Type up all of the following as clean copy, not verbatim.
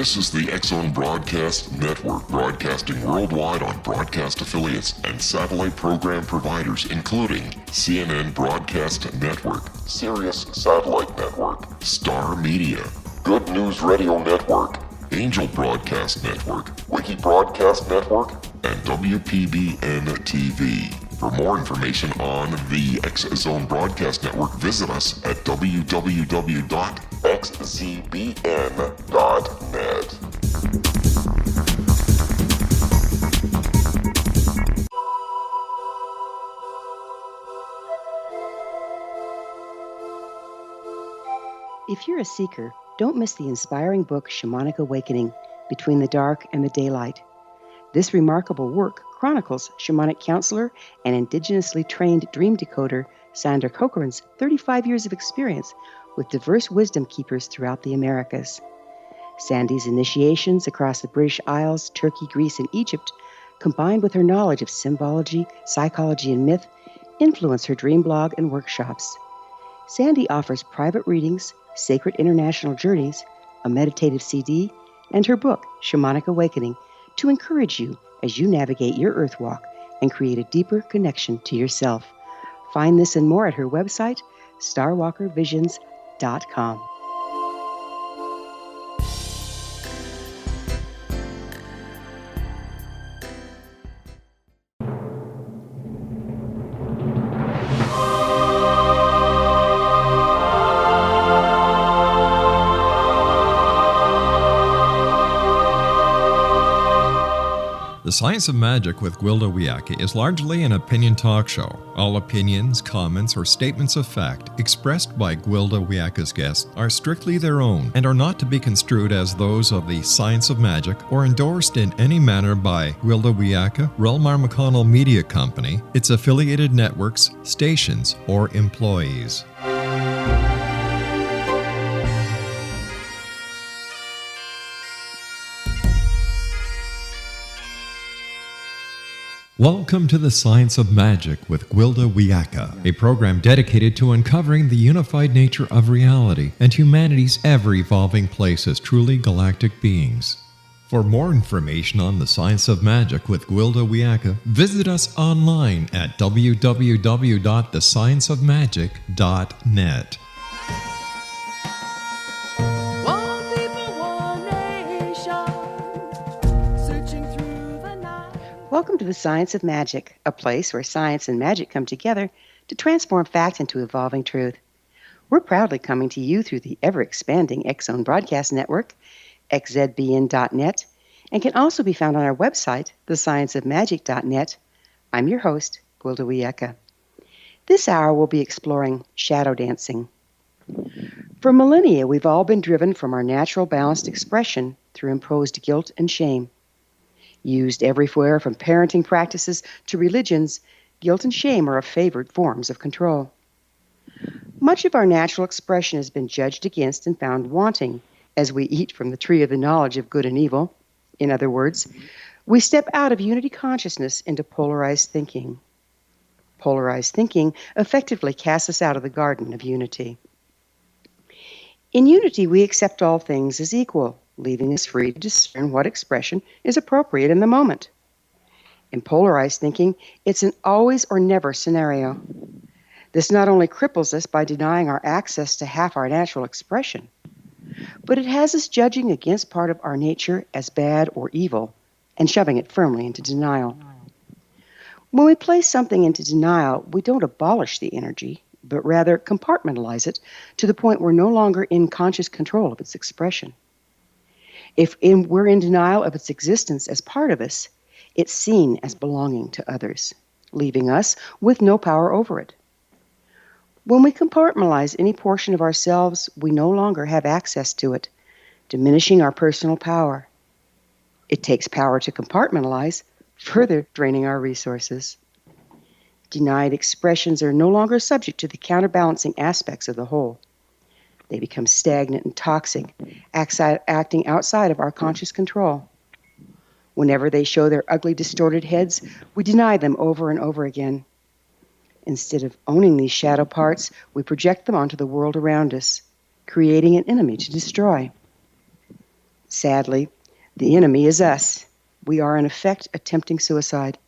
This is the X-Zone Broadcast Network, broadcasting worldwide on broadcast affiliates and satellite program providers, including CNN Broadcast Network, Sirius Satellite Network, Star Media, Good News Radio Network, Angel Broadcast Network, Wiki Broadcast Network, and WPBN TV. For more information on the X-Zone Broadcast Network, visit us at www.xzbn.net. If you're a seeker, don't miss the inspiring book Shamanic Awakening, Between the Dark and the Daylight. This remarkable work chronicles shamanic counselor and indigenously trained dream decoder Sandra Cochran's 35 years of experience with diverse wisdom keepers throughout the Americas. Sandy's initiations across the British Isles, Turkey, Greece, and Egypt, combined with her knowledge of symbology, psychology, and myth, influence her dream blog and workshops. Sandy offers private readings, sacred international journeys, a meditative CD, and her book, Shamanic Awakening, to encourage you as you navigate your earth walk and create a deeper connection to yourself. Find this and more at her website, starwalkervisions.com. The Science of Magic with Gwilda Wiyaka is largely an opinion talk show. All opinions, comments, or statements of fact expressed by Gwilda Wiyaka's guests are strictly their own and are not to be construed as those of the Science of Magic or endorsed in any manner by Gwilda Wiyaka, Relmar McConnell Media Company, its affiliated networks, stations, or employees. Welcome to the Science of Magic with Gwilda Wiyaka, a program dedicated to uncovering the unified nature of reality and humanity's ever-evolving place as truly galactic beings. For more information on the Science of Magic with Gwilda Wiyaka, visit us online at www.thescienceofmagic.net. Welcome to the Science of Magic, a place where science and magic come together to transform fact into evolving truth. We're proudly coming to you through the ever-expanding X-Zone Broadcast Network, xzbn.net, and can also be found on our website, thescienceofmagic.net. I'm your host, Gwilda Wiyaka. This hour we'll be exploring shadow dancing. For millennia, we've all been driven from our natural balanced expression through imposed guilt and shame. Used everywhere from parenting practices to religions, guilt and shame are favored forms of control. Much of our natural expression has been judged against and found wanting as we eat from the tree of the knowledge of good and evil. In other words, we step out of unity consciousness into polarized thinking. Polarized thinking effectively casts us out of the garden of unity. In unity, we accept all things as equal, leaving us free to discern what expression is appropriate in the moment. In polarized thinking, it's an always or never scenario. This not only cripples us by denying our access to half our natural expression, but it has us judging against part of our nature as bad or evil and shoving it firmly into denial. When we place something into denial, we don't abolish the energy, but rather compartmentalize it to the point we're no longer in conscious control of its expression. If we're in denial of its existence as part of us, it's seen as belonging to others, leaving us with no power over it. When we compartmentalize any portion of ourselves, we no longer have access to it, diminishing our personal power. It takes power to compartmentalize, further draining our resources. Denied expressions are no longer subject to the counterbalancing aspects of the whole. They become stagnant and toxic, acting outside of our conscious control. Whenever they show their ugly, distorted heads, we deny them over and over again. Instead of owning these shadow parts, we project them onto the world around us, creating an enemy to destroy. Sadly, the enemy is us. We are in effect attempting suicide.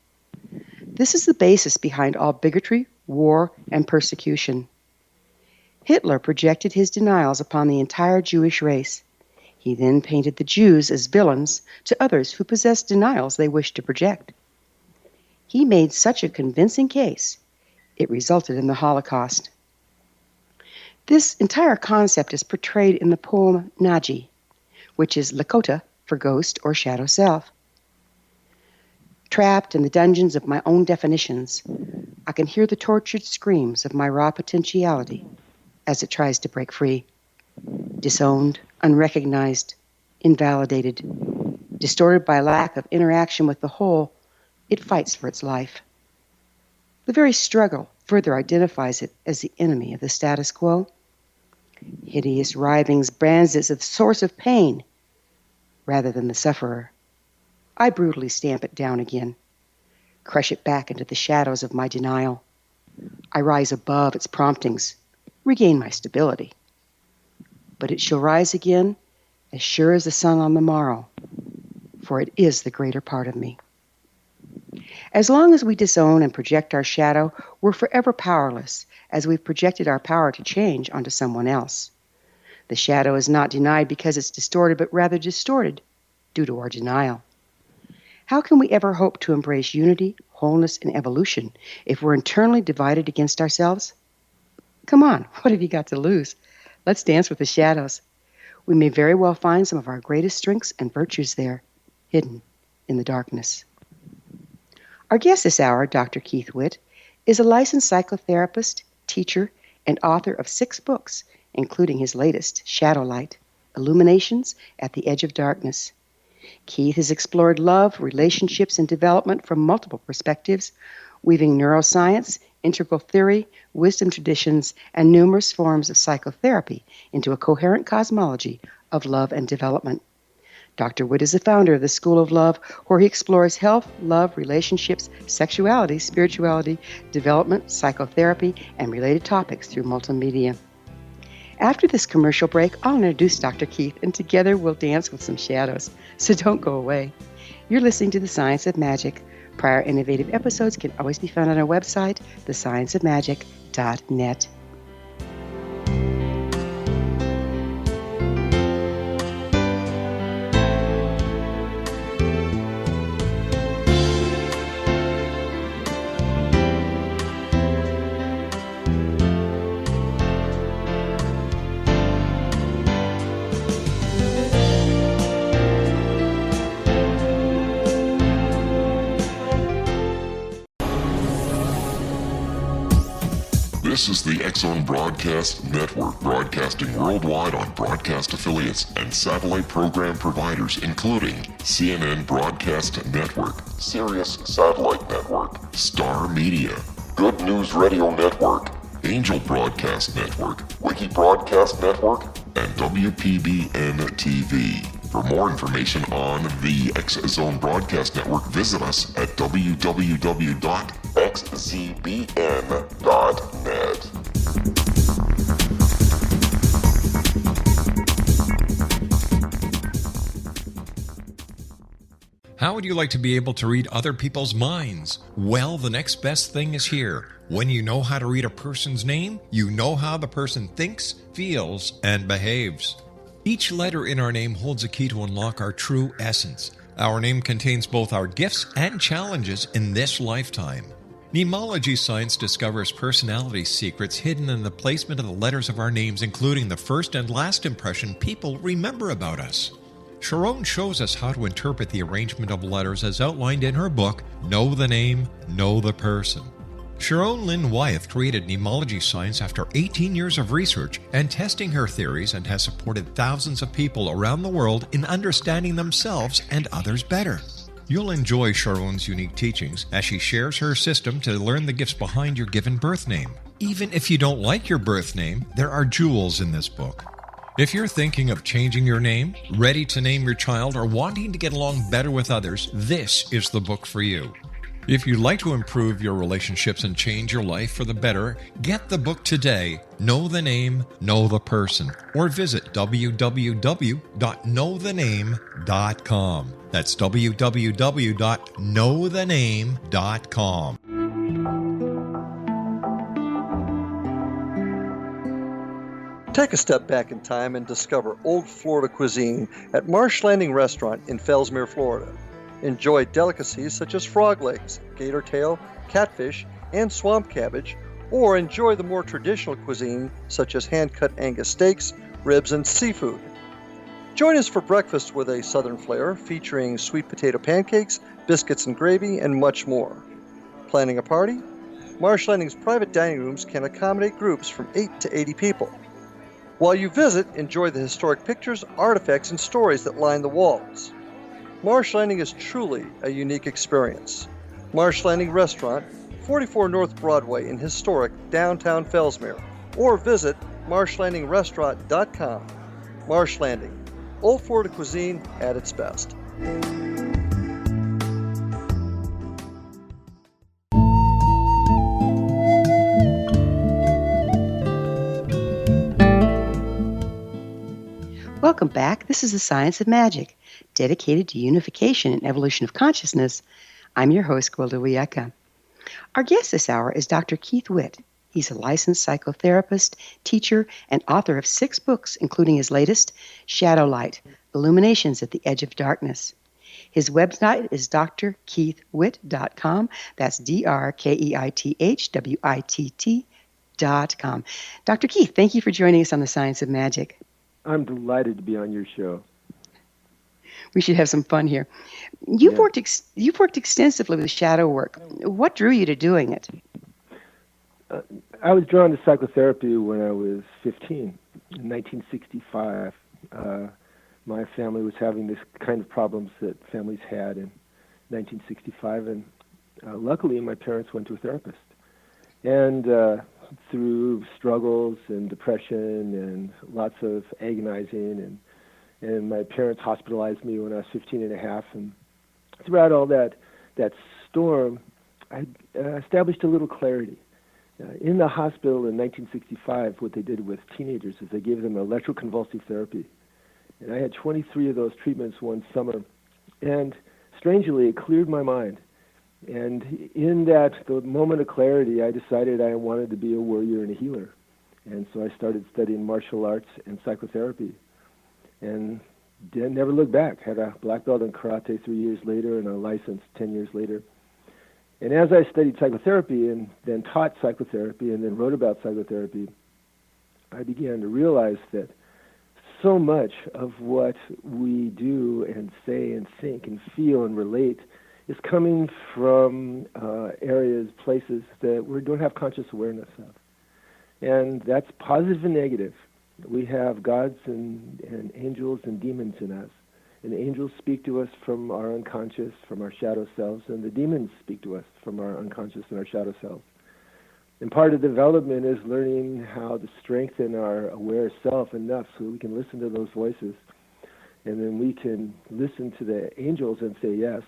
This is the basis behind all bigotry, war, and persecution. Hitler projected his denials upon the entire Jewish race. He then painted the Jews as villains to others who possessed denials they wished to project. He made such a convincing case, it resulted in the Holocaust. This entire concept is portrayed in the poem Naji, which is Lakota for ghost or shadow self. Trapped in the dungeons of my own definitions, I can hear the tortured screams of my raw potentiality as it tries to break free. Disowned, unrecognized, invalidated, distorted by lack of interaction with the whole, it fights for its life. The very struggle further identifies it as the enemy of the status quo. Hideous writhings brands it as the source of pain rather than the sufferer. I brutally stamp it down again, crush it back into the shadows of my denial. I rise above its promptings, regain my stability. But it shall rise again as sure as the sun on the morrow, for it is the greater part of me. As long as we disown and project our shadow, we're forever powerless, as we've projected our power to change onto someone else. The shadow is not denied because it's distorted, but rather distorted due to our denial. How can we ever hope to embrace unity, wholeness, and evolution if we're internally divided against ourselves? Come on, what have you got to lose? Let's dance with the shadows. We may very well find some of our greatest strengths and virtues there, hidden in the darkness. Our guest this hour, Dr. Keith Witt, is a licensed psychotherapist, teacher, and author of 6 books, including his latest, Shadowlight, Illuminations at the Edge of Darkness. Keith has explored love, relationships, and development from multiple perspectives, weaving neuroscience, integral theory, wisdom traditions, and numerous forms of psychotherapy into a coherent cosmology of love and development. Dr. Witt is the founder of the School of Love, where he explores health, love, relationships, sexuality, spirituality, development, psychotherapy, and related topics through multimedia. After this commercial break, I'll introduce Dr. Keith, and together we'll dance with some shadows. So don't go away. You're listening to The Science of Magic. Prior innovative episodes can always be found on our website, thescienceofmagic.net. This is the X-Zone Broadcast Network, broadcasting worldwide on broadcast affiliates and satellite program providers, including CNN Broadcast Network, Sirius Satellite Network, Star Media, Good News Radio Network, Angel Broadcast Network, Wiki Broadcast Network, and WPBN TV. For more information on the X-Zone Broadcast Network, visit us at www.xzbn.net. How would you like to be able to read other people's minds? Well, the next best thing is here. When you know how to read a person's name, you know how the person thinks, feels, and behaves. Each letter in our name holds a key to unlock our true essence. Our name contains both our gifts and challenges in this lifetime. Mnemology science discovers personality secrets hidden in the placement of the letters of our names, including the first and last impression people remember about us. Sharon shows us how to interpret the arrangement of letters as outlined in her book, Know the Name, Know the Person. Sharon Lynn Wyeth created mnemology science after 18 years of research and testing her theories, and has supported thousands of people around the world in understanding themselves and others better. You'll enjoy Sharon's unique teachings as she shares her system to learn the gifts behind your given birth name. Even if you don't like your birth name, there are jewels in this book. If you're thinking of changing your name, ready to name your child, or wanting to get along better with others, this is the book for you. If you'd like to improve your relationships and change your life for the better, get the book today, Know the Name, Know the Person, or visit www.knowthename.com. That's www.knowthename.com. Take a step back in time and discover old Florida cuisine at Marsh Landing Restaurant in Fellsmere, Florida. Enjoy delicacies such as frog legs, gator tail, catfish, and swamp cabbage, or enjoy the more traditional cuisine such as hand-cut Angus steaks, ribs, and seafood. Join us for breakfast with a southern flair featuring sweet potato pancakes, biscuits and gravy, and much more. Planning a party? Marsh Landing's private dining rooms can accommodate groups from 8 to 80 people. While you visit, enjoy the historic pictures, artifacts, and stories that line the walls. Marsh Landing is truly a unique experience. Marsh Landing Restaurant, 44 North Broadway in historic downtown Fellsmere, or visit marshlandingrestaurant.com. Marsh Landing, old Florida cuisine at its best. Welcome back. This is The Science of Magic, dedicated to unification and evolution of consciousness. I'm your host, Gwilda Wiyaka. Our guest this hour is Dr. Keith Witt. He's a licensed psychotherapist, teacher, and author of 6 books, including his latest, Shadow Light, Illuminations at the Edge of Darkness. His website is drkeithwitt.com. That's drkeithwitt.com. Dr. Keith, thank you for joining us on The Science of Magic. I'm delighted to be on your show. We should have some fun here. You've worked extensively with shadow work. What drew you to doing it? I was drawn to psychotherapy when I was 15, in 1965. My family was having this kind of problems that families had in 1965, and luckily my parents went to a therapist. And through struggles and depression and lots of agonizing, and my parents hospitalized me when I was 15 and a half, and throughout all that storm, I established a little clarity. In the hospital in 1965, what they did with teenagers is they gave them electroconvulsive therapy. And I had 23 of those treatments one summer. And strangely, it cleared my mind. And in the moment of clarity, I decided I wanted to be a warrior and a healer. And so I started studying martial arts and psychotherapy. And never looked back. Had a black belt in karate 3 years later and a license 10 years later. And as I studied psychotherapy and then taught psychotherapy and then wrote about psychotherapy, I began to realize that so much of what we do and say and think and feel and relate is coming from areas, places that we don't have conscious awareness of. And that's positive and negative. We have gods and angels and demons in us. And the angels speak to us from our unconscious, from our shadow selves, and the demons speak to us from our unconscious and our shadow selves. And part of development is learning how to strengthen our aware self enough so we can listen to those voices. And then we can listen to the angels and say yes,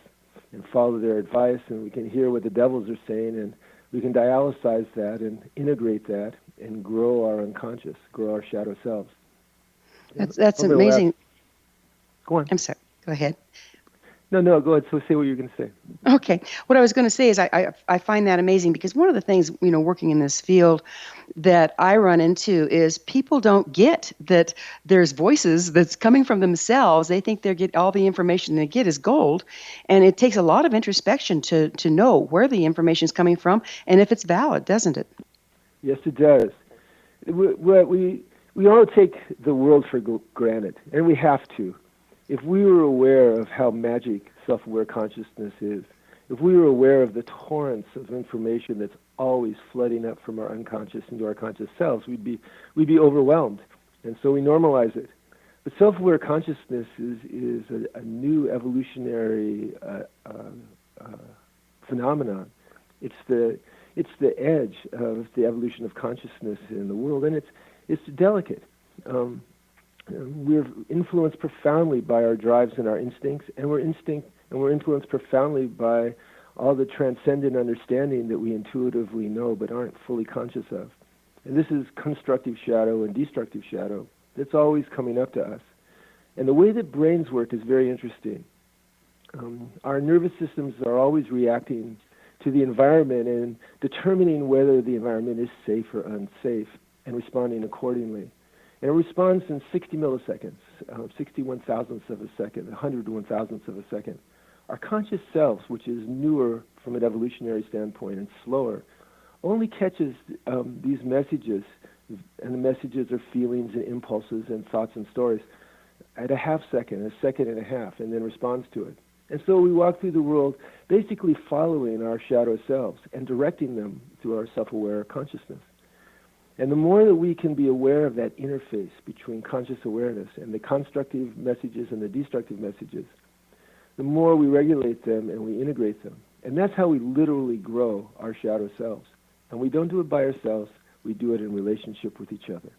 and follow their advice, and we can hear what the devils are saying, and we can dialysize that and integrate that and grow our unconscious, grow our shadow selves. That's amazing. Go on. I'm sorry. Go ahead. No, go ahead. So say what you're going to say. Okay. What I was going to say is I find that amazing because one of the things, working in this field that I run into is people don't get that there's voices that's coming from themselves. They think they get all the information they get is gold. And it takes a lot of introspection to know where the information is coming from and if it's valid, doesn't it? Yes, it does. We all take the world for granted, and we have to. If we were aware of how magic self-aware consciousness is, if we were aware of the torrents of information that's always flooding up from our unconscious into our conscious selves, we'd be overwhelmed, and so we normalize it. But self-aware consciousness is a new evolutionary phenomenon. It's the edge of the evolution of consciousness in the world, and it's delicate. We're influenced profoundly by our drives and our instincts, and we're influenced profoundly by all the transcendent understanding that we intuitively know but aren't fully conscious of. And this is constructive shadow and destructive shadow that's always coming up to us. And the way that brains work is very interesting. Our nervous systems are always reacting to the environment and determining whether the environment is safe or unsafe and responding accordingly. And it responds in 60 milliseconds, 61 thousandths of a second, 101 thousandths of a second. Our conscious selves, which is newer from an evolutionary standpoint and slower, only catches these messages, and the messages are feelings and impulses and thoughts and stories, at a half second, a second and a half, and then responds to it. And so we walk through the world basically following our shadow selves and directing them through our self-aware consciousness. And the more that we can be aware of that interface between conscious awareness and the constructive messages and the destructive messages, the more we regulate them and we integrate them. And that's how we literally grow our shadow selves. And we don't do it by ourselves, we do it in relationship with each other.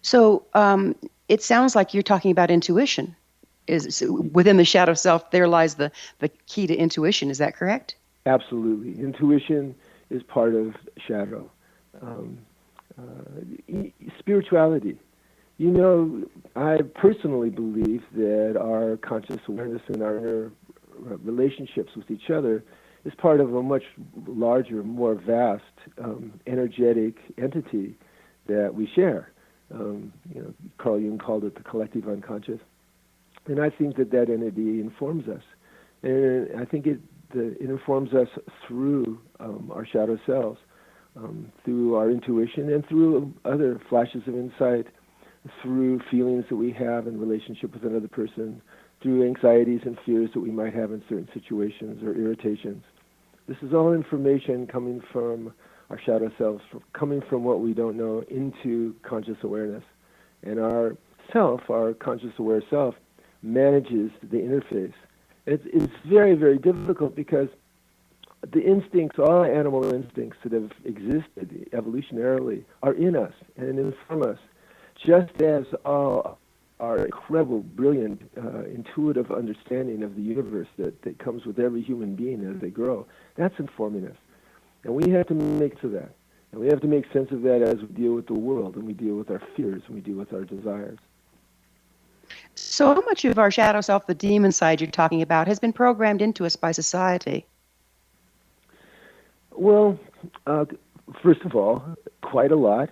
So it sounds like you're talking about intuition. Is within the shadow self, there lies the key to intuition. Is that correct? Absolutely. Intuition is part of shadow. Spirituality. You know, I personally believe that our conscious awareness and our inner relationships with each other is part of a much larger, more vast, energetic entity that we share. Carl Jung called it the collective unconscious. And I think that entity informs us. And I think it informs us through our shadow selves, through our intuition and through other flashes of insight, through feelings that we have in relationship with another person, through anxieties and fears that we might have in certain situations or irritations. This is all information coming from our shadow selves, coming from what we don't know into conscious awareness. And our self, our conscious aware self, manages the interface. It's very, very difficult because the instincts, all animal instincts that have existed evolutionarily, are in us and inform us, just as all our incredible, brilliant, intuitive understanding of the universe that comes with every human being as they grow. That's informing us. And we have to make sense of that. And we have to make sense of that as we deal with the world and we deal with our fears and we deal with our desires. So how much of our shadow self, the demon side you're talking about, has been programmed into us by society? Well, first of all, quite a lot.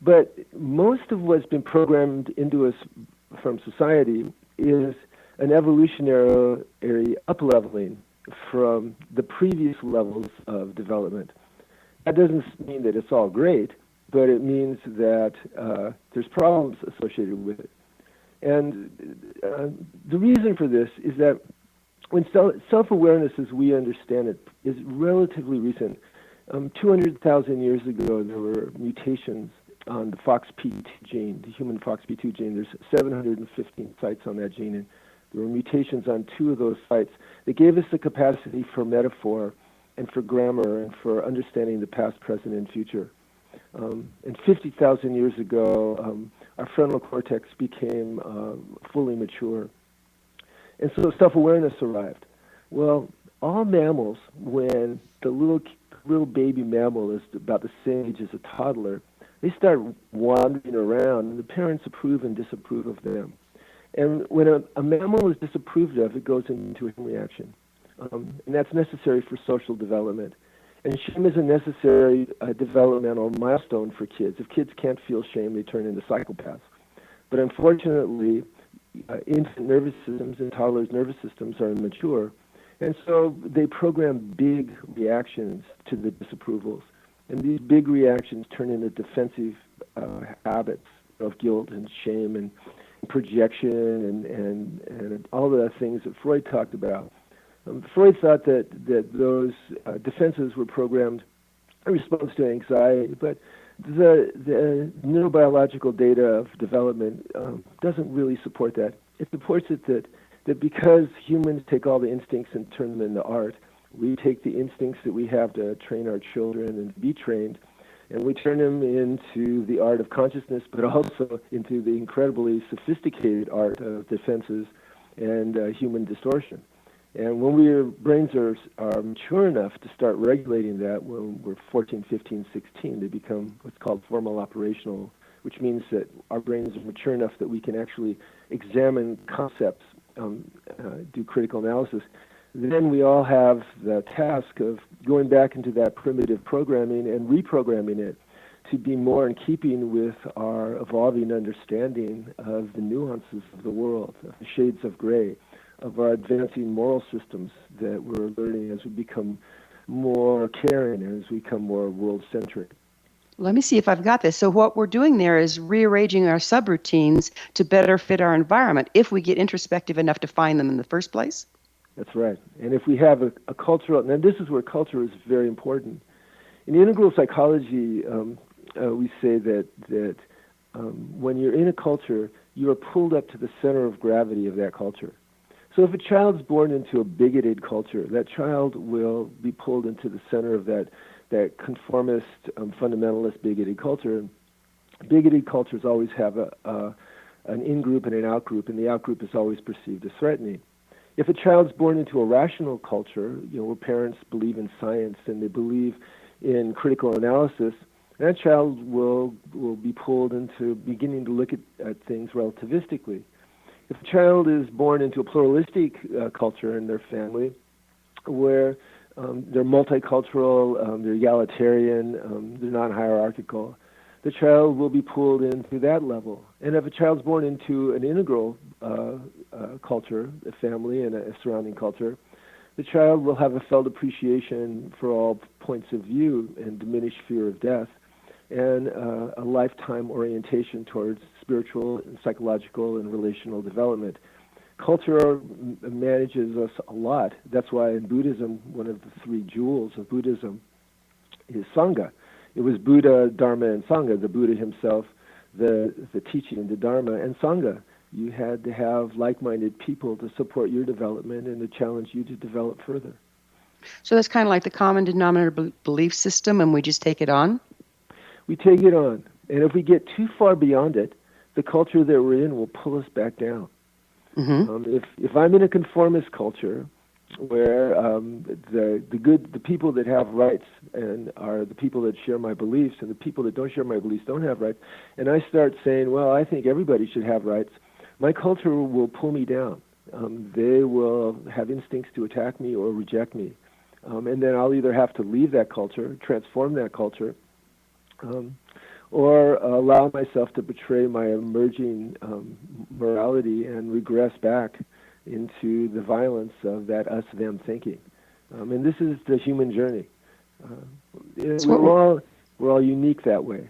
But most of what's been programmed into us from society is an evolutionary up-leveling from the previous levels of development. That doesn't mean that it's all great, but it means that there's problems associated with it. And the reason for this is that when self-awareness as we understand it is relatively recent. 200,000 years ago, there were mutations on the FOXP2 gene, the human FOXP2 gene. There's 715 sites on that gene, and there were mutations on 2 of those sites that gave us the capacity for metaphor and for grammar and for understanding the past, present, and future. And 50,000 years ago, our frontal cortex became fully mature. And so self-awareness arrived. Well, all mammals, when the little baby mammal is about the same age as a toddler, they start wandering around, and the parents approve and disapprove of them. And when a mammal is disapproved of, it goes into a reaction. And that's necessary for social development. And shame is a necessary developmental milestone for kids. If kids can't feel shame, they turn into psychopaths. But unfortunately, infant nervous systems and toddlers' nervous systems are immature. And so they program big reactions to the disapprovals. And these big reactions turn into defensive habits of guilt and shame and projection and all the things that Freud talked about. Freud thought that those defenses were programmed in response to anxiety, but the neurobiological data of development doesn't really support that. It supports it that because humans take all the instincts and turn them into art, we take the instincts that we have to train our children and be trained, and we turn them into the art of consciousness, but also into the incredibly sophisticated art of defenses and human distortion. And when our brains are mature enough to start regulating that, when we're 14, 15, 16, they become what's called formal operational, which means that our brains are mature enough that we can actually examine concepts, do critical analysis. Then we all have the task of going back into that primitive programming and reprogramming it to be more in keeping with our evolving understanding of the nuances of the world, of the shades of gray, of our advancing moral systems that we're learning as we become more caring and as we become more world-centric. Let me see if I've got this. So what we're doing there is rearranging our subroutines to better fit our environment if we get introspective enough to find them in the first place. That's right. And if we have a cultural, and this is where culture is very important. In integral psychology, we say that when you're in a culture, you are pulled up to the center of gravity of that culture. So if a child's born into a bigoted culture, that child will be pulled into the center of that conformist, fundamentalist, bigoted culture. And bigoted cultures always have an in-group and an out-group, and the out-group is always perceived as threatening. If a child's born into a rational culture, where parents believe in science and they believe in critical analysis, that child will be pulled into beginning to look at things relativistically. If a child is born into a pluralistic culture in their family, where they're multicultural, they're egalitarian, they're non-hierarchical, the child will be pulled in through that level. And if a child's born into an integral culture, a family and a surrounding culture, the child will have a felt appreciation for all points of view and diminished fear of death, and a lifetime orientation towards spiritual and psychological and relational development. Culture manages us a lot. That's why in Buddhism, one of the three jewels of Buddhism is Sangha. It was Buddha, Dharma, and Sangha, the Buddha himself, the teaching, the Dharma, and Sangha. You had to have like-minded people to support your development and to challenge you to develop further. So that's kind of like the common denominator belief system, and we just take it on? We take it on. And if we get too far beyond it, the culture that we're in will pull us back down. Mm-hmm. If I'm in a conformist culture where the people that have rights and are the people that share my beliefs, and the people that don't share my beliefs don't have rights, and I start saying, well, I think everybody should have rights, my culture will pull me down. They will have instincts to attack me or reject me. And then I'll either have to leave that culture, transform that culture, or allow myself to betray my emerging morality and regress back into the violence of that us-them thinking. And this is the human journey. We're all unique that way.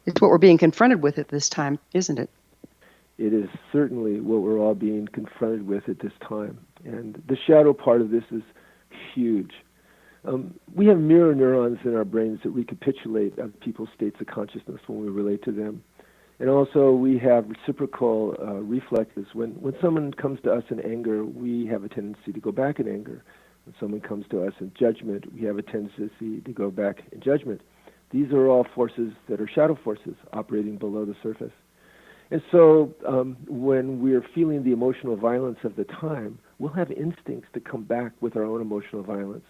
It's what we're being confronted with at this time, isn't it? It is certainly what we're all being confronted with at this time. And the shadow part of this is huge. We have mirror neurons in our brains that recapitulate other people's states of consciousness when we relate to them. And also we have reciprocal reflexes. When someone comes to us in anger, we have a tendency to go back in anger. When someone comes to us in judgment, we have a tendency to go back in judgment. These are all forces that are shadow forces operating below the surface. And so when we're feeling the emotional violence of the time, we'll have instincts to come back with our own emotional violence.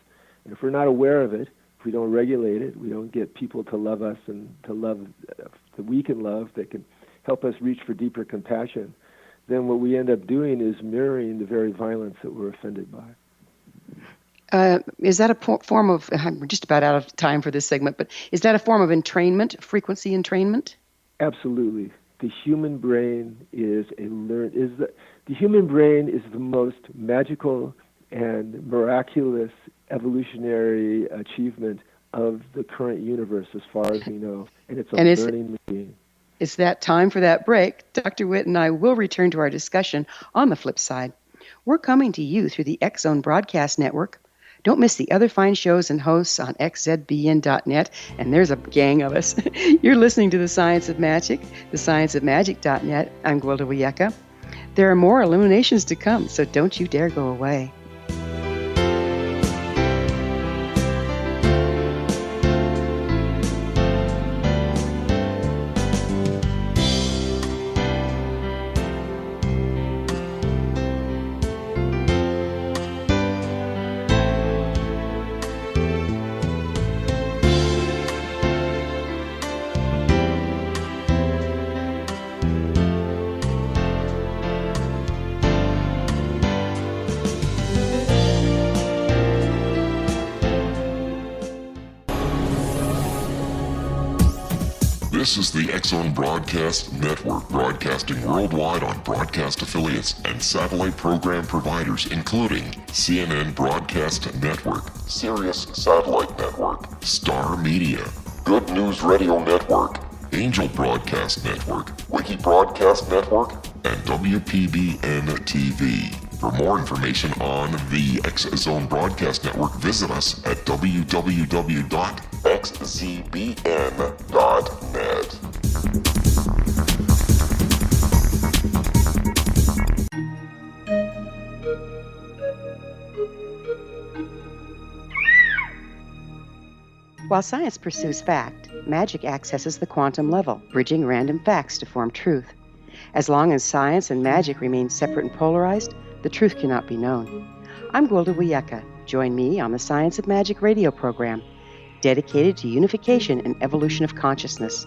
And if we're not aware of it, if we don't regulate it, we don't get people to love us and to love that we can love, that can help us reach for deeper compassion, then what we end up doing is mirroring the very violence that we're offended by. Is that a form of, we're just about out of time for this segment, but is that a form of entrainment, frequency entrainment? Absolutely. The human brain is the human brain is the most magical and miraculous evolutionary achievement of the current universe as far as we know. And it's a learning machine. It's that time for that break. Dr. Witt and I will return to our discussion on the flip side. We're coming to you through the X-Zone Broadcast Network. Don't miss the other fine shows and hosts on xzbn.net, and there's a gang of us. You're listening to The Science of Magic, thescienceofmagic.net. I'm Gwilda Wiyaka. There are more illuminations to come, so don't you dare go away. This is the X-Zone Broadcast Network, broadcasting worldwide on broadcast affiliates and satellite program providers, including CNN Broadcast Network, Sirius Satellite Network, Star Media, Good News Radio Network, Angel Broadcast Network, Wiki Broadcast Network, and WPBN TV. For more information on the X-Zone Broadcast Network, visit us at www.xzbn.net. While science pursues fact, magic accesses the quantum level, bridging random facts to form truth. As long as science and magic remain separate and polarized, the truth cannot be known. I'm Gwilda Wiyaka. Join me on the Science of Magic radio program, dedicated to unification and evolution of consciousness.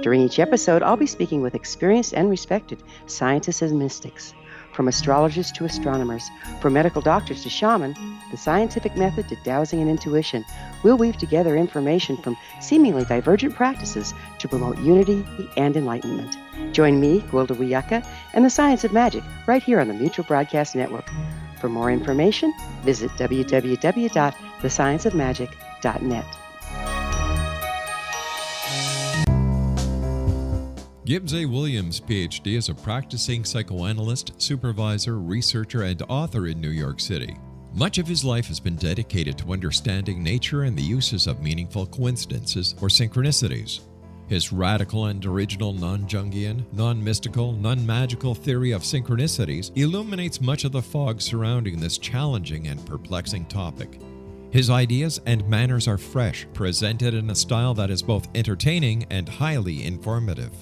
During each episode, I'll be speaking with experienced and respected scientists and mystics. From astrologers to astronomers, from medical doctors to shaman, the scientific method to dowsing and intuition, we'll weave together information from seemingly divergent practices to promote unity and enlightenment. Join me, Gwilda Wiyaka, and the Science of Magic right here on the Mutual Broadcast Network. For more information, visit www.thescienceofmagic.net. Gibbs A. Williams, Ph.D., is a practicing psychoanalyst, supervisor, researcher, and author in New York City. Much of his life has been dedicated to understanding nature and the uses of meaningful coincidences or synchronicities. His radical and original non-Jungian, non-mystical, non-magical theory of synchronicities illuminates much of the fog surrounding this challenging and perplexing topic. His ideas and manners are fresh, presented in a style that is both entertaining and highly informative.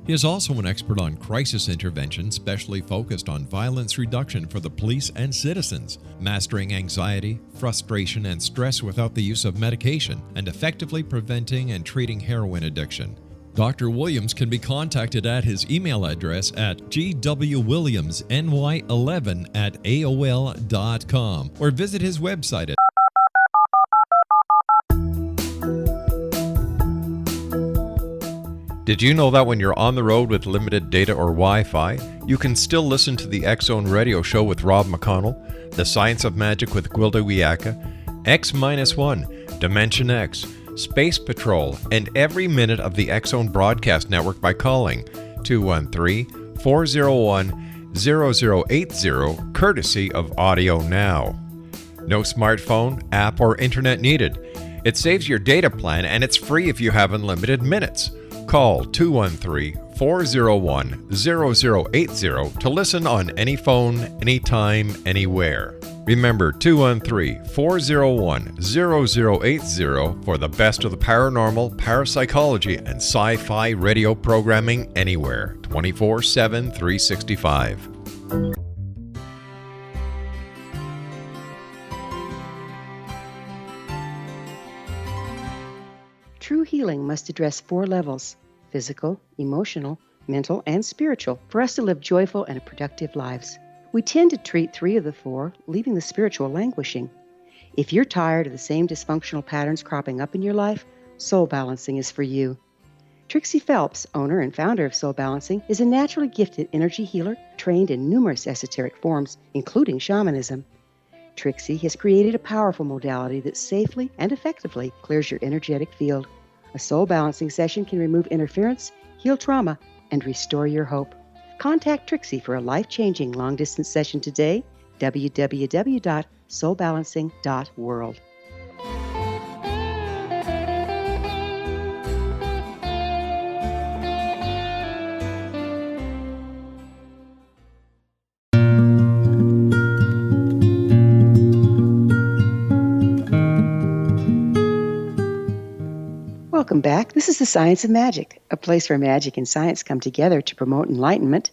He is also an expert on crisis intervention, specially focused on violence reduction for the police and citizens, mastering anxiety, frustration, and stress without the use of medication, and effectively preventing and treating heroin addiction. Dr. Williams can be contacted at his email address at gwwilliamsny11@aol.com or visit his website at Did you know that when you're on the road with limited data or Wi-Fi, you can still listen to the X-Zone Radio Show with Rob McConnell, The Science of Magic with Gwilda Wiyaka, X-1, Dimension X, Space Patrol, and every minute of the X-Zone Broadcast Network by calling 213-401-0080, courtesy of Audio Now. No smartphone, app, or internet needed. It saves your data plan and it's free if you have unlimited minutes. Call 213-401-0080 to listen on any phone, anytime, anywhere. Remember 213-401-0080 for the best of the paranormal, parapsychology, and sci-fi radio programming anywhere, 24/7, 365. True healing must address 4 levels: physical, emotional, mental, and spiritual, for us to live joyful and productive lives. We tend to treat 3 of the 4, leaving the spiritual languishing. If you're tired of the same dysfunctional patterns cropping up in your life, Soul Balancing is for you. Trixie Phelps, owner and founder of Soul Balancing, is a naturally gifted energy healer trained in numerous esoteric forms, including shamanism. Trixie has created a powerful modality that safely and effectively clears your energetic field. A soul balancing session can remove interference, heal trauma, and restore your hope. Contact Trixie for a life-changing long-distance session today, www.soulbalancing.world. Welcome back. This is the Science of Magic, a place where magic and science come together to promote enlightenment.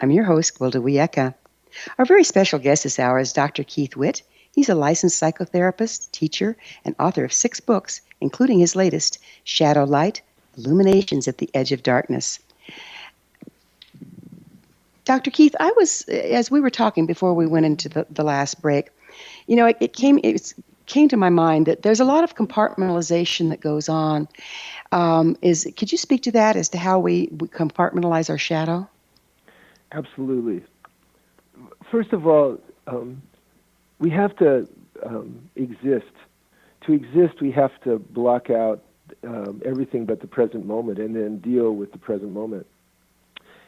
I'm your host, Gwilda Wiyaka. Our very special guest this hour is Dr. Keith Witt. He's a licensed psychotherapist, teacher, and author of 6 books, including his latest, Shadow Light, Illuminations at the Edge of Darkness. Dr. Keith, as we were talking before we went into the last break, it came to my mind that there's a lot of compartmentalization that goes on Could you speak to that as to how we compartmentalize our shadow? Absolutely. First of all, we have to exist. To exist, we have to block out everything but the present moment and then deal with the present moment.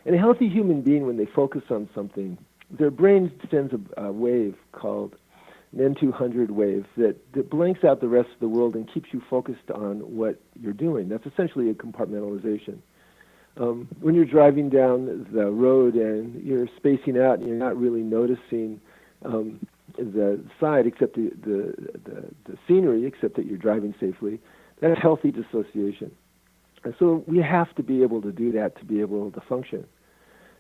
And a healthy human being, when they focus on something, their brain sends a wave called an N200 wave that blanks out the rest of the world and keeps you focused on what you're doing. That's essentially a compartmentalization. When you're driving down the road and you're spacing out and you're not really noticing the side except the scenery, except that you're driving safely, that's healthy dissociation. And so we have to be able to do that to be able to function.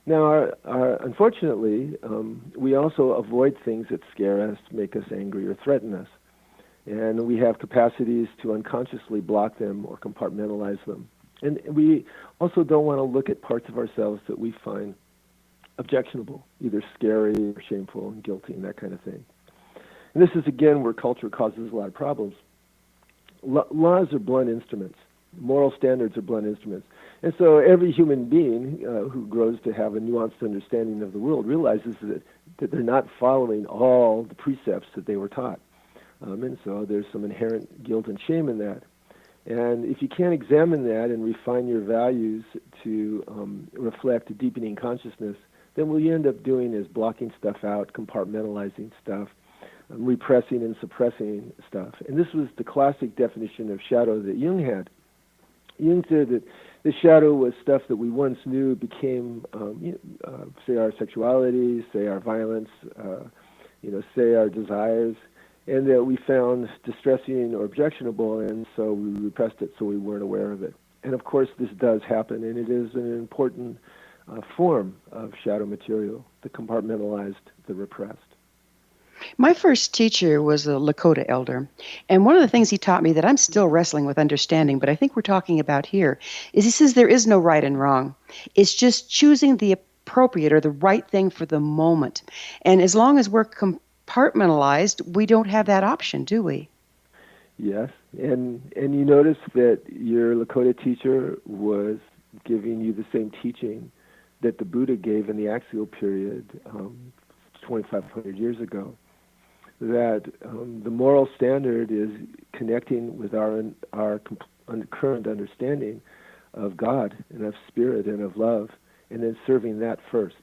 Now, unfortunately, we also avoid things that scare us, make us angry, or threaten us. And we have capacities to unconsciously block them or compartmentalize them. And we also don't want to look at parts of ourselves that we find objectionable, either scary or shameful and guilty and that kind of thing. And this is, again, where culture causes a lot of problems. Laws are blunt instruments. Moral standards are blunt instruments. And so every human being who grows to have a nuanced understanding of the world realizes that they're not following all the precepts that they were taught. And so there's some inherent guilt and shame in that. And if you can't examine that and refine your values to reflect a deepening consciousness, then what you end up doing is blocking stuff out, compartmentalizing stuff, repressing and suppressing stuff. And this was the classic definition of shadow that Jung had. Jung said that the shadow was stuff that we once knew became, say, our sexuality, say, our violence, say, our desires, and that we found distressing or objectionable, and so we repressed it so we weren't aware of it. And of course, this does happen, and it is an important form of shadow material, the compartmentalized, the repressed. My first teacher was a Lakota elder, and one of the things he taught me that I'm still wrestling with understanding, but I think we're talking about here, is he says there is no right and wrong. It's just choosing the appropriate or the right thing for the moment. And as long as we're compartmentalized, we don't have that option, do we? Yes, and you notice that your Lakota teacher was giving you the same teaching that the Buddha gave in the axial period 2,500 years ago, that the moral standard is connecting with our current understanding of God and of spirit and of love, and then serving that first.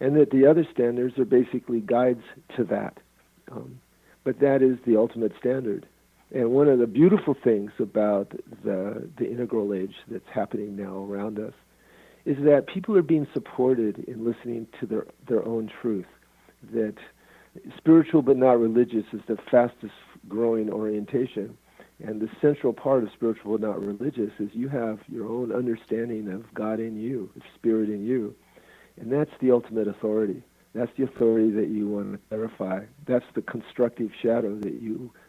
And that the other standards are basically guides to that. But that is the ultimate standard. And one of the beautiful things about the integral age that's happening now around us is that people are being supported in listening to their own truth, that spiritual but not religious is the fastest growing orientation. And the central part of spiritual but not religious is you have your own understanding of God in you, of spirit in you. And that's the ultimate authority. That's the authority that you want to clarify. That's the constructive shadow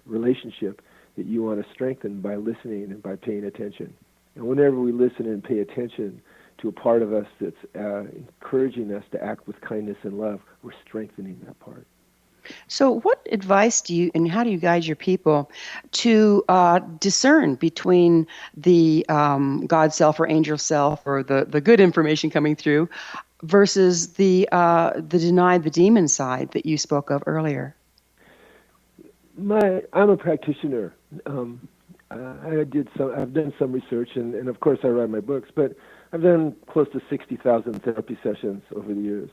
relationship that you want to strengthen by listening and by paying attention. And whenever we listen and pay attention to a part of us that's encouraging us to act with kindness and love, we're strengthening that part. So what advice do you, and how do you guide your people to discern between the God self or angel self or the good information coming through versus the denied, the demon side that you spoke of earlier? I'm a practitioner. I've done some research, and of course I write my books, but I've done close to 60,000 therapy sessions over the years.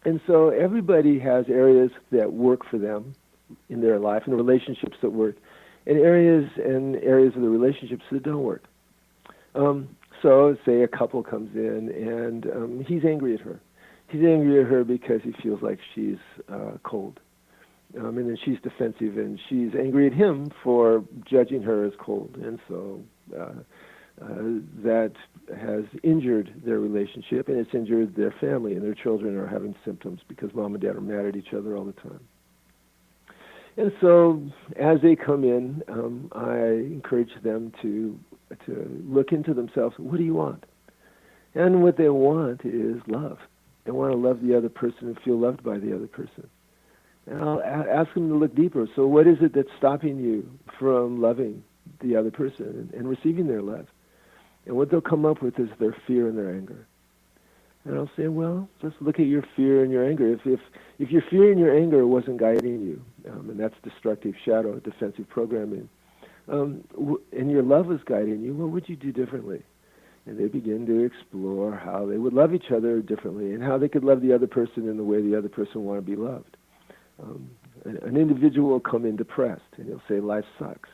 And so everybody has areas that work for them in their life and relationships that work, and areas of the relationships that don't work. So say a couple comes in and he's angry at her. He's angry at her because he feels like she's cold. And then she's defensive, and she's angry at him for judging her as cold. And so that has injured their relationship, and it's injured their family, and their children are having symptoms because mom and dad are mad at each other all the time. And so as they come in, I encourage them to look into themselves. What do you want? And what they want is love. They want to love the other person and feel loved by the other person. And I'll ask them to look deeper. So what is it that's stopping you from loving the other person and receiving their love? And what they'll come up with is their fear and their anger. And I'll say, well, just look at your fear and your anger. If your fear and your anger wasn't guiding you, and that's destructive shadow, defensive programming, and your love was guiding you, what would you do differently? And they begin to explore how they would love each other differently and how they could love the other person in the way the other person wanted to be loved. An individual will come in depressed, and he'll say, life sucks.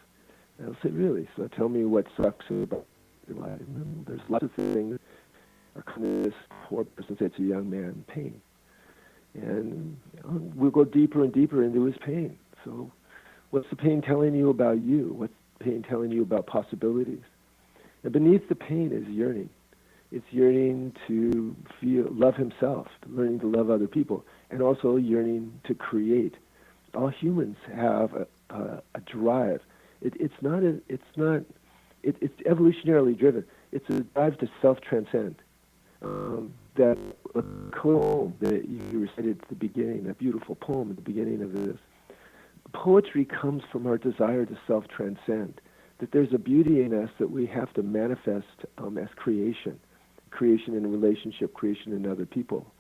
And I'll say, really? So tell me what sucks about your life. And there's lots of things. Or come to this poor person, say it's a young man in pain. And we'll go deeper and deeper into his pain. So what's the pain telling you about you? What's the pain telling you about possibilities? And beneath the pain is yearning. It's yearning to love himself, learning to love other people, and also yearning to create. All humans have a drive. It's evolutionarily driven. It's a drive to self-transcend. That poem that you recited at the beginning, that beautiful poem at the beginning of this, poetry comes from our desire to self-transcend, that there's a beauty in us that we have to manifest as creation in a relationship, creation in other people.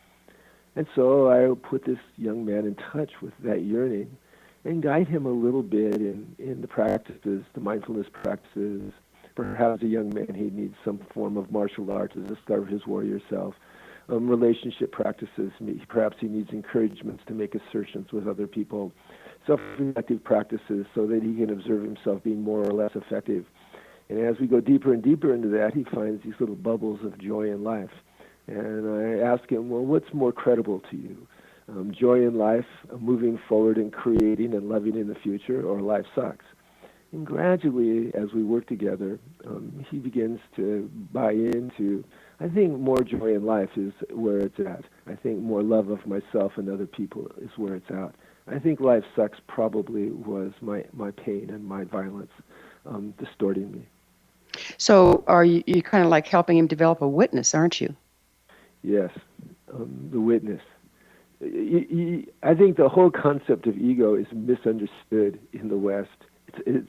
And so I put this young man in touch with that yearning and guide him a little bit in the practices, the mindfulness practices. Perhaps a young man, he needs some form of martial arts to discover his warrior self. Relationship practices, perhaps he needs encouragements to make assertions with other people. Self-reflective practices so that he can observe himself being more or less effective. And as we go deeper and deeper into that, he finds these little bubbles of joy in life. And I ask him, well, what's more credible to you? Joy in life, moving forward and creating and loving in the future, or life sucks? And gradually, as we work together, he begins to buy into, I think more joy in life is where it's at. I think more love of myself and other people is where it's at. I think life sucks probably was my pain and my violence distorting me. So are you kind of like helping him develop a witness, aren't you? Yes, the witness. I think the whole concept of ego is misunderstood in the West. It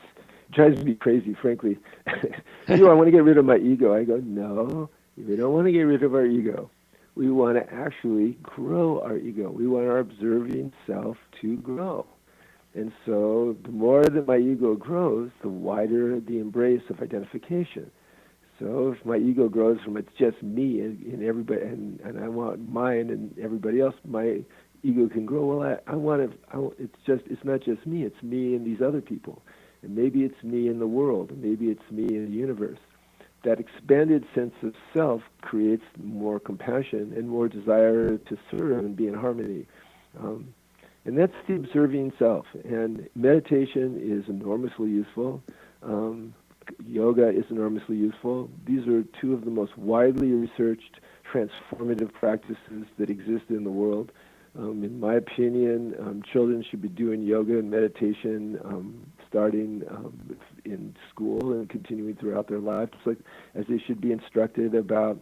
drives me crazy, frankly. I want to get rid of my ego. I go, no, we don't want to get rid of our ego. We want to actually grow our ego. We want our observing self to grow. And so the more that my ego grows, the wider the embrace of identification. So if my ego grows from it's just me and everybody, and I want mine and everybody else, my ego can grow. Well, I want to. It's not just me. It's me and these other people, and maybe it's me in the world, and maybe it's me in the universe. That expanded sense of self creates more compassion and more desire to serve and be in harmony. And that's the observing self. And meditation is enormously useful. Yoga is enormously useful. These are two of the most widely researched transformative practices that exist in the world. In my opinion, children should be doing yoga and meditation starting in school and continuing throughout their lives, like as they should be instructed about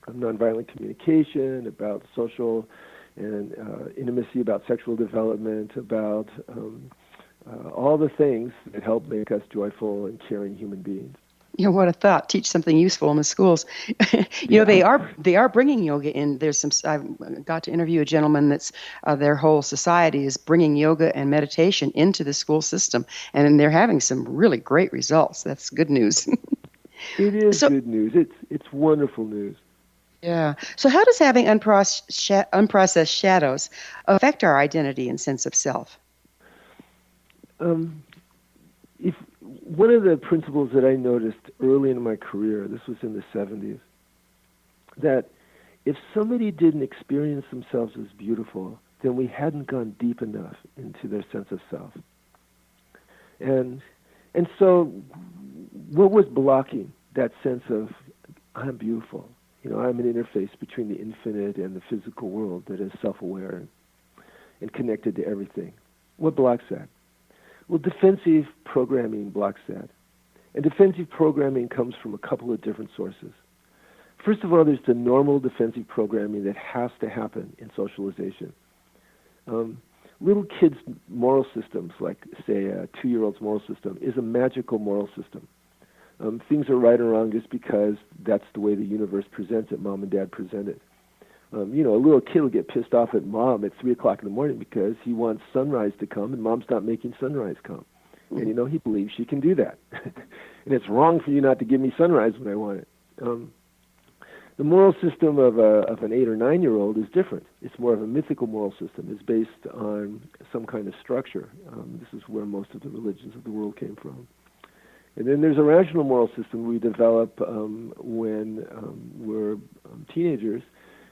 nonviolent communication, about social and intimacy, about sexual development, about all the things that help make us joyful and caring human beings. You know, what a thought. Teach something useful in the schools. You know, they are bringing yoga in. There's some. I've got to interview a gentleman that's their whole society is bringing yoga and meditation into the school system, and they're having some really great results. That's good news. It is good news. It's wonderful news. Yeah. So how does having unprocessed shadows affect our identity and sense of self? If one of the principles that I noticed early in my career, this was in the 70s, that if somebody didn't experience themselves as beautiful, then we hadn't gone deep enough into their sense of self. And so what was blocking that sense of, I'm beautiful? You know, I'm an interface between the infinite and the physical world that is self-aware and connected to everything. What blocks that? Well, defensive programming blocks that. And defensive programming comes from a couple of different sources. First of all, there's the normal defensive programming that has to happen in socialization. Little kids' moral systems, like, say, a 2-year-old's moral system, is a magical moral system. things are right or wrong just because that's the way the universe presents it, Mom and Dad present it. A little kid will get pissed off at Mom at 3 o'clock in the morning because he wants sunrise to come and Mom's not making sunrise come. And, he believes she can do that. And it's wrong for you not to give me sunrise when I want it. The moral system of an 8 or 9-year-old is different. It's more of a mythical moral system. It's based on some kind of structure. This is where most of the religions of the world came from. And then there's a rational moral system we develop when we're teenagers.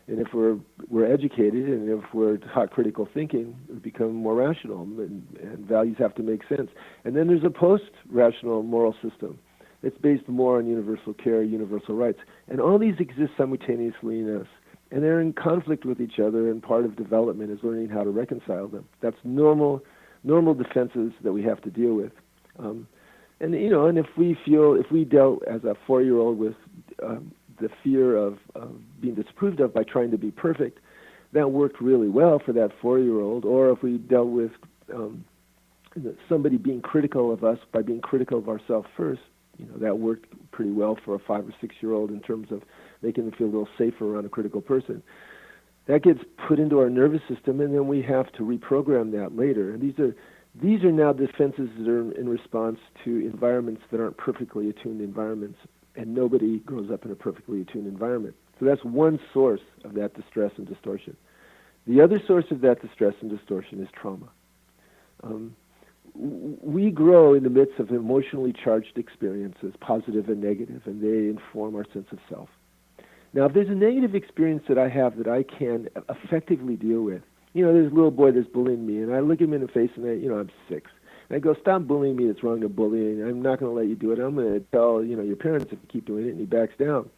And if we're educated and if we're taught critical thinking, we become more rational, and values have to make sense. And then there's a post-rational moral system. It's based more on universal care, universal rights. And all these exist simultaneously in us. And they're in conflict with each other, and part of development is learning how to reconcile them. That's normal defenses that we have to deal with. And if we dealt as a 4-year-old with the fear of being disapproved of by trying to be perfect, that worked really well for that 4-year-old. Or if we dealt with somebody being critical of us by being critical of ourselves first, that worked pretty well for a 5 or 6-year-old in terms of making them feel a little safer around a critical person. That gets put into our nervous system, and then we have to reprogram that later. And these are now defenses that are in response to environments that aren't perfectly attuned environments, and nobody grows up in a perfectly attuned environment. So that's one source of that distress and distortion. The other source of that distress and distortion is trauma. We grow in the midst of emotionally charged experiences, positive and negative, and they inform our sense of self. Now, if there's a negative experience that I have that I can effectively deal with, there's a little boy that's bullying me, and I look him in the face, and I'm 6. And I go, stop bullying me, it's wrong to bully, I'm not going to let you do it. I'm going to tell, your parents if you keep doing it, and he backs down.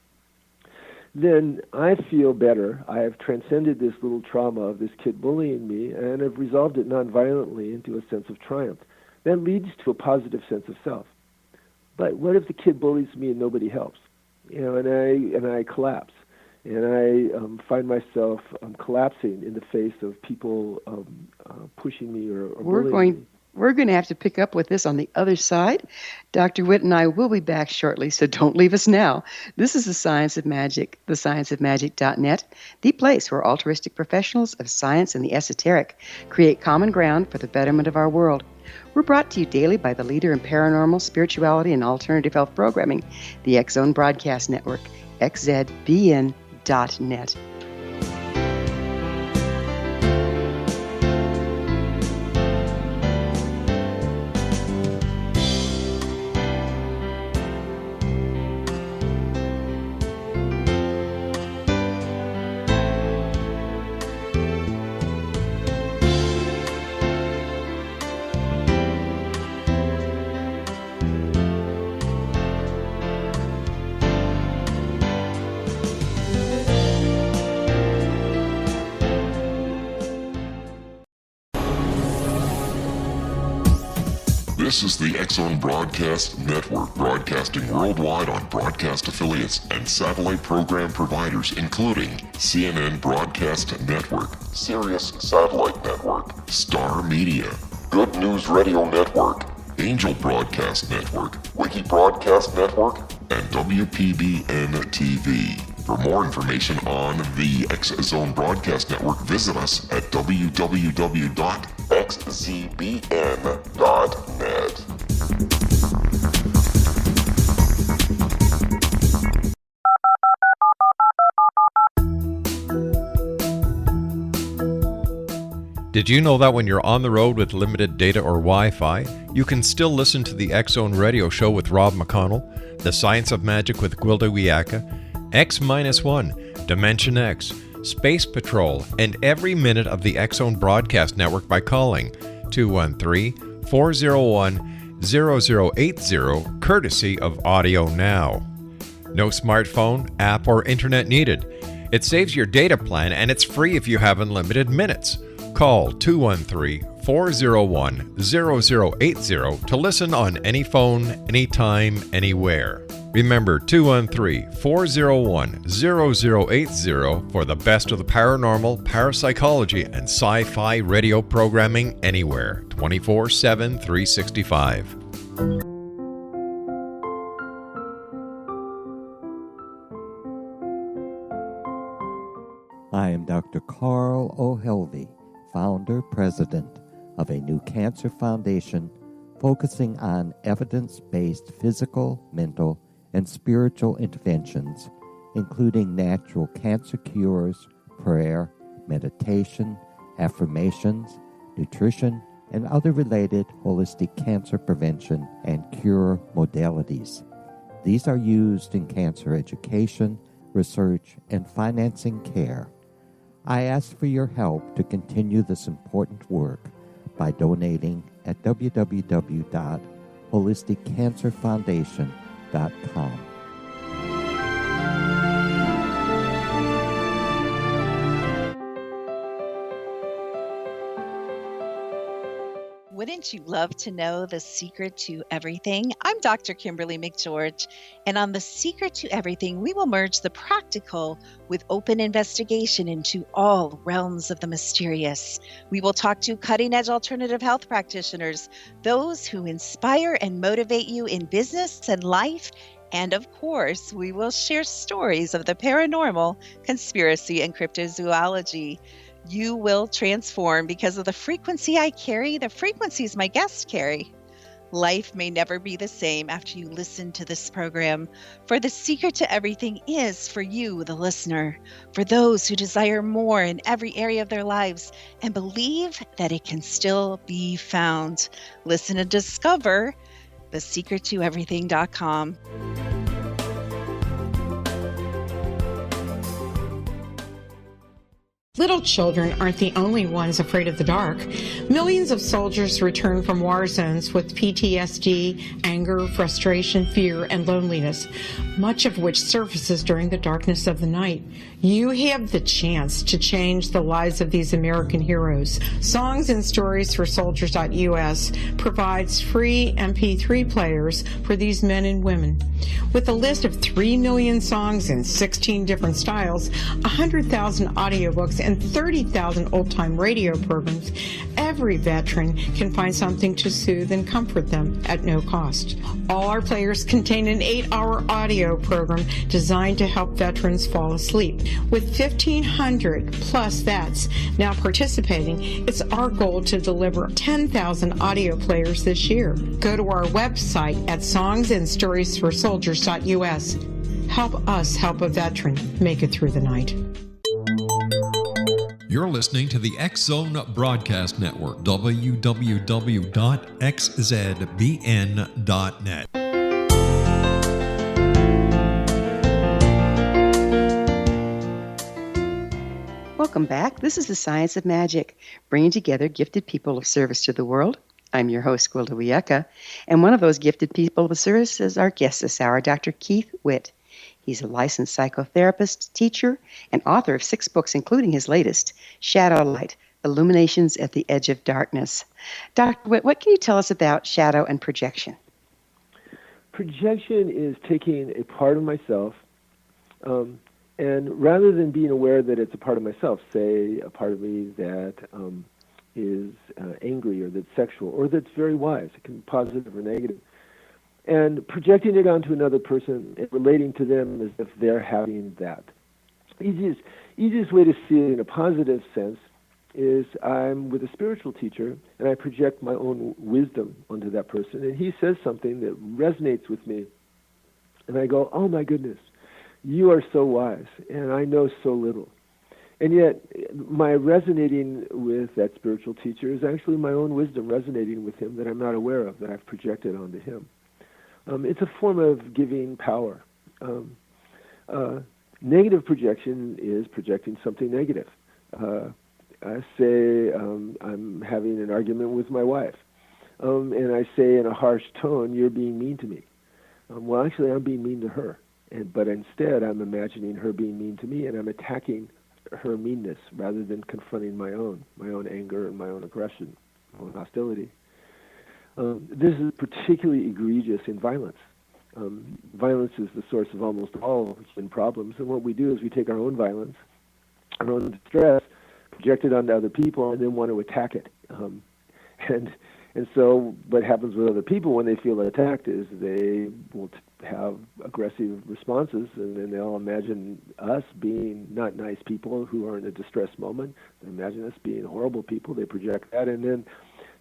Then I feel better. I have transcended this little trauma of this kid bullying me, and I've resolved it nonviolently into a sense of triumph. That leads to a positive sense of self. But what if the kid bullies me and nobody helps? And I collapse, and I find myself collapsing in the face of people pushing me or bullying me. We're going to have to pick up with this on the other side. Dr. Witt and I will be back shortly, so don't leave us now. This is The Science of Magic, thescienceofmagic.net, the place where altruistic professionals of science and the esoteric create common ground for the betterment of our world. We're brought to you daily by the leader in paranormal, spirituality, and alternative health programming, the X Zone Broadcast Network, xzbn.net. This is the X Zone Broadcast Network, broadcasting worldwide on broadcast affiliates and satellite program providers, including CNN Broadcast Network, Sirius Satellite Network, Star Media, Good News Radio Network, Angel Broadcast Network, Wiki Broadcast Network, and WPBN TV. For more information on the X Zone Broadcast Network, visit us at www.xzbn.net. Did you know that when you're on the road with limited data or Wi-Fi, you can still listen to the X Zone Radio Show with Rob McConnell, The Science of Magic with Gwilda Wiyaka, X-1, Dimension X, Space Patrol, and every minute of the X Zone Broadcast Network by calling 213-401-0080, courtesy of Audio Now. No smartphone, app, or internet needed. It saves your data plan, and it's free if you have unlimited minutes. Call 213-401-0080 to listen on any phone, anytime, anywhere. Remember 213-401-0080 for the best of the paranormal, parapsychology, and sci-fi radio programming anywhere, 24/7, 365. Dr. Carl O'Helvey, founder, president of a new cancer foundation focusing on evidence-based physical, mental, and spiritual interventions, including natural cancer cures, prayer, meditation, affirmations, nutrition, and other related holistic cancer prevention and cure modalities. These are used in cancer education, research, and financing care. I ask for your help to continue this important work by donating at www.holisticcancerfoundation.com. Wouldn't you love to know the secret to everything? I'm Dr. Kimberly McGeorge, and on The Secret to Everything, we will merge the practical with open investigation into all realms of the mysterious. We will talk to cutting-edge alternative health practitioners, those who inspire and motivate you in business and life, and of course, we will share stories of the paranormal, conspiracy, and cryptozoology. You will transform because of the frequency I carry, the frequencies my guests carry. Life may never be the same after you listen to this program, for the secret to everything is for you, the listener, for those who desire more in every area of their lives and believe that it can still be found. Listen and discover thesecrettoeverything.com. Little children aren't the only ones afraid of the dark. Millions of soldiers return from war zones with PTSD, anger, frustration, fear, and loneliness, much of which surfaces during the darkness of the night. You have the chance to change the lives of these American heroes. Songs and Stories for Soldiers.us provides free MP3 players for these men and women. With a list of 3 million songs in 16 different styles, 100,000 audiobooks, and 30,000 old-time radio programs, every veteran can find something to soothe and comfort them at no cost. All our players contain an 8-hour audio program designed to help veterans fall asleep. With 1,500 plus vets now participating, it's our goal to deliver 10,000 audio players this year. Go to our website at songsandstoriesforsoldiers.us. Help us help a veteran make it through the night. You're listening to the X Zone Broadcast Network, www.xzbn.net. Welcome back. This is The Science of Magic, bringing together gifted people of service to the world. I'm your host, Gwilda Wiyaka, and one of those gifted people of service is our guest this hour, Dr. Keith Witt. He's a licensed psychotherapist, teacher, and author of 6 books, including his latest, Shadow Light, Illuminations at the Edge of Darkness. Dr. Witt, what can you tell us about shadow and projection? Projection is taking a part of myself, and rather than being aware that it's a part of myself, say a part of me that is angry or that's sexual or that's very wise, it can be positive or negative, and projecting it onto another person and relating to them as if they're having that. Easiest way to see it in a positive sense is I'm with a spiritual teacher and I project my own wisdom onto that person, and he says something that resonates with me, and I go, oh my goodness, you are so wise, and I know so little. And yet, my resonating with that spiritual teacher is actually my own wisdom resonating with him that I'm not aware of, that I've projected onto him. It's a form of giving power. Negative projection is projecting something negative. I say I'm having an argument with my wife, and I say in a harsh tone, you're being mean to me. Well, actually, I'm being mean to her. But instead, I'm imagining her being mean to me, and I'm attacking her meanness rather than confronting my own anger and my own aggression, my own hostility. This is particularly egregious in violence. Violence is the source of almost all human problems, and what we do is we take our own violence, our own distress, project it onto other people, and then want to attack it. And so what happens with other people when they feel attacked is they will have aggressive responses, and then they'll imagine us being not nice people who are in a distressed moment. They imagine us being horrible people. They project that, and then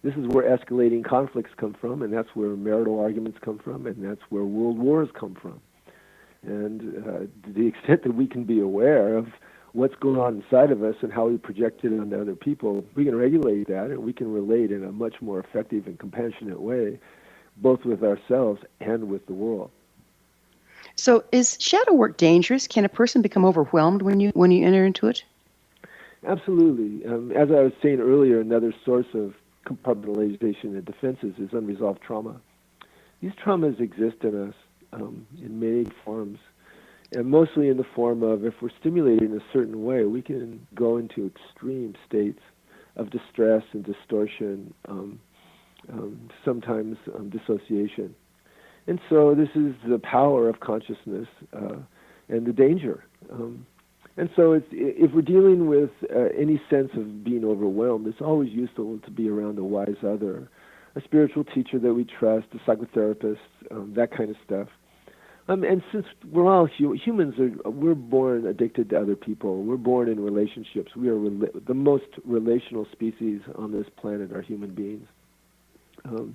this is where escalating conflicts come from, and that's where marital arguments come from, and that's where world wars come from. And to the extent that we can be aware of what's going on inside of us and how we project it onto other people, we can regulate that, and we can relate in a much more effective and compassionate way, both with ourselves and with the world. So is shadow work dangerous? Can a person become overwhelmed when you enter into it? Absolutely. As I was saying earlier, another source of compartmentalization and defenses is unresolved trauma. These traumas exist in us in many forms, and mostly in the form of, if we're stimulated in a certain way, we can go into extreme states of distress and distortion, sometimes dissociation. And so this is the power of consciousness and the danger. And so if we're dealing with any sense of being overwhelmed, it's always useful to be around a wise other, a spiritual teacher that we trust, a psychotherapist, that kind of stuff. And since we're all humans, we're born addicted to other people. We're born in relationships. We are the most relational species on this planet are human beings. We're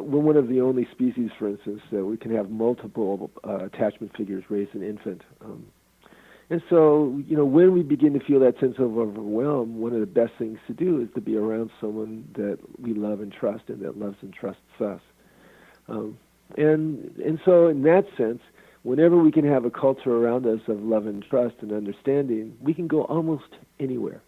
one of the only species, for instance, that we can have multiple attachment figures raise an infant. And so, when we begin to feel that sense of overwhelm, one of the best things to do is to be around someone that we love and trust and that loves and trusts us. And so in that sense, whenever we can have a culture around us of love and trust and understanding, we can go almost anywhere.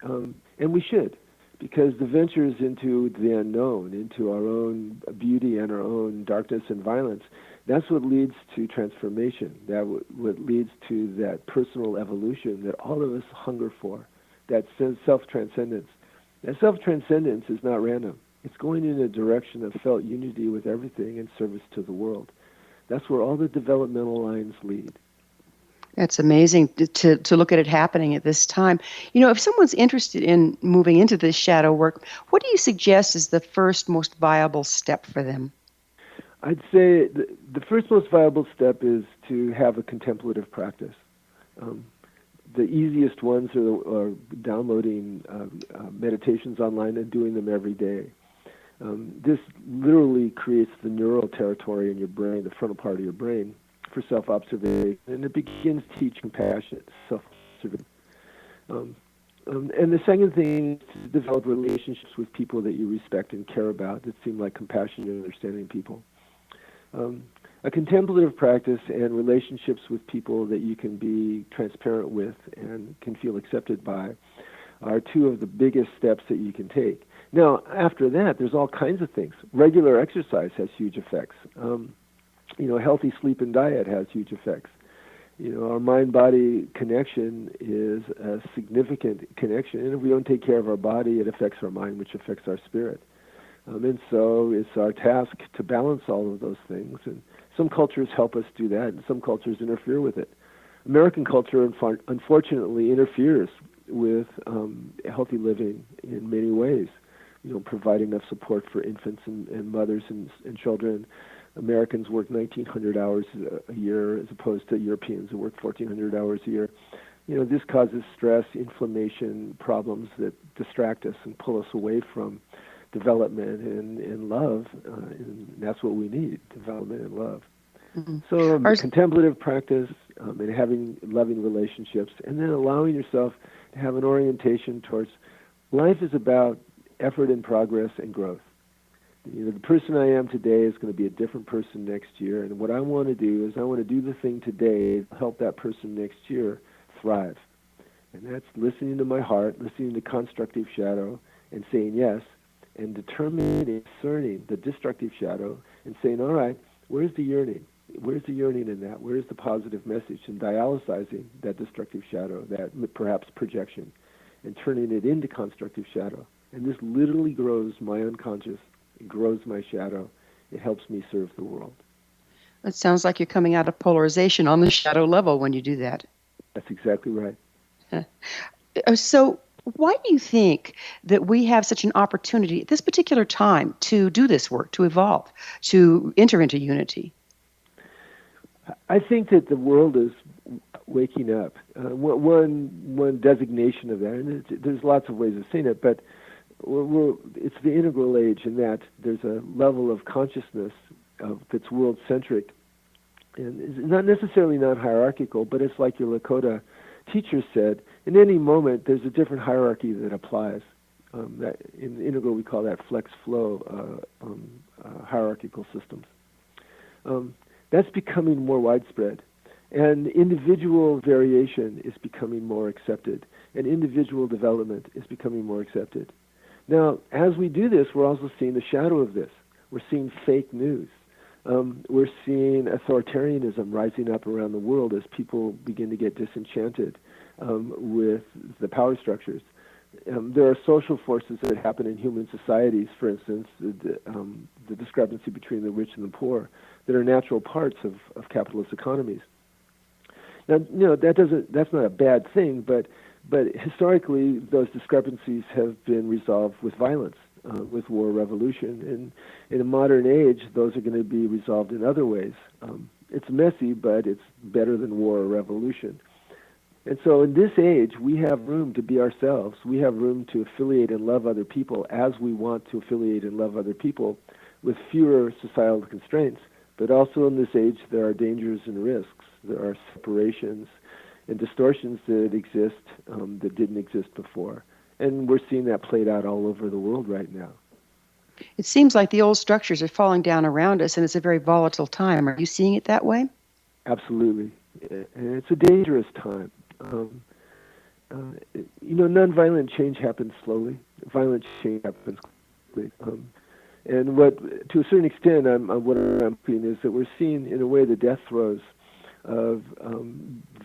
And we should, because the ventures into the unknown, into our own beauty and our own darkness and violence, that's what leads to transformation. That what leads to that personal evolution that all of us hunger for, that self-transcendence. That self-transcendence is not random. It's going in a direction of felt unity with everything and service to the world. That's where all the developmental lines lead. That's amazing to look at it happening at this time. If someone's interested in moving into this shadow work, what do you suggest is the first most viable step for them? I'd say the first most viable step is to have a contemplative practice. The easiest ones are downloading meditations online and doing them every day. This literally creates the neural territory in your brain, the frontal part of your brain, for self-observation, and it begins to teach compassion, self-observation. And the second thing is to develop relationships with people that you respect and care about that seem like compassionate and understanding people. A contemplative practice and relationships with people that you can be transparent with and can feel accepted by are two of the biggest steps that you can take. Now, after that, there's all kinds of things. Regular exercise has huge effects. Healthy sleep and diet has huge effects. Our mind-body connection is a significant connection, and if we don't take care of our body, it affects our mind, which affects our spirit. And so it's our task to balance all of those things, and some cultures help us do that, and some cultures interfere with it. American culture, unfortunately, interferes with healthy living in many ways. Provide enough support for infants and mothers and children. Americans work 1,900 hours a year as opposed to Europeans who work 1,400 hours a year. This causes stress, inflammation, problems that distract us and pull us away from development and love. And that's what we need, development and love. Mm-hmm. So contemplative practice and having loving relationships, and then allowing yourself to have an orientation towards life is about effort and progress and growth. The person I am today is going to be a different person next year, and what I want to do is I want to do the thing today to help that person next year thrive. And that's listening to my heart, listening to constructive shadow, and saying yes, and determining and discerning the destructive shadow, and saying, all right, where's the yearning? Where's the yearning in that? Where's the positive message? And dialyzing that destructive shadow, that perhaps projection, and turning it into constructive shadow. And this literally grows my unconscious. It grows my shadow. It helps me serve the world. It sounds like you're coming out of polarization on the shadow level when you do that. That's exactly right. So Why do you think that we have such an opportunity at this particular time to do this work, to evolve, to enter into unity? I think that the world is waking up. One designation of that, and there's lots of ways of saying it, but it's the integral age in that there's a level of consciousness that's world-centric, and it's not necessarily not hierarchical, but it's like your Lakota teacher said, in any moment there's a different hierarchy that applies. That in integral we call that flex flow hierarchical systems. That's becoming more widespread, and individual variation is becoming more accepted, and individual development is becoming more accepted. Now, as we do this, we're also seeing the shadow of this. We're seeing fake news. We're seeing authoritarianism rising up around the world as people begin to get disenchanted with the power structures. There are social forces that happen in human societies, for instance, the discrepancy between the rich and the poor, that are natural parts of capitalist economies. Now, that's not a bad thing, but historically those discrepancies have been resolved with violence, with war, revolution, and in a modern age, those are going to be resolved in other ways. It's messy, but it's better than war or revolution. And so in this age, we have room to be ourselves. We have room to affiliate and love other people as we want to affiliate and love other people with fewer societal constraints. But also in this age, there are dangers and risks. There are separations and distortions that exist that didn't exist before. And we're seeing that played out all over the world right now. It seems like the old structures are falling down around us, and it's a very volatile time. Are you seeing it that way? Absolutely. And it's a dangerous time. Nonviolent change happens slowly. Violent change happens quickly. And what, to a certain extent, what I'm seeing is that we're seeing, in a way, the death throes of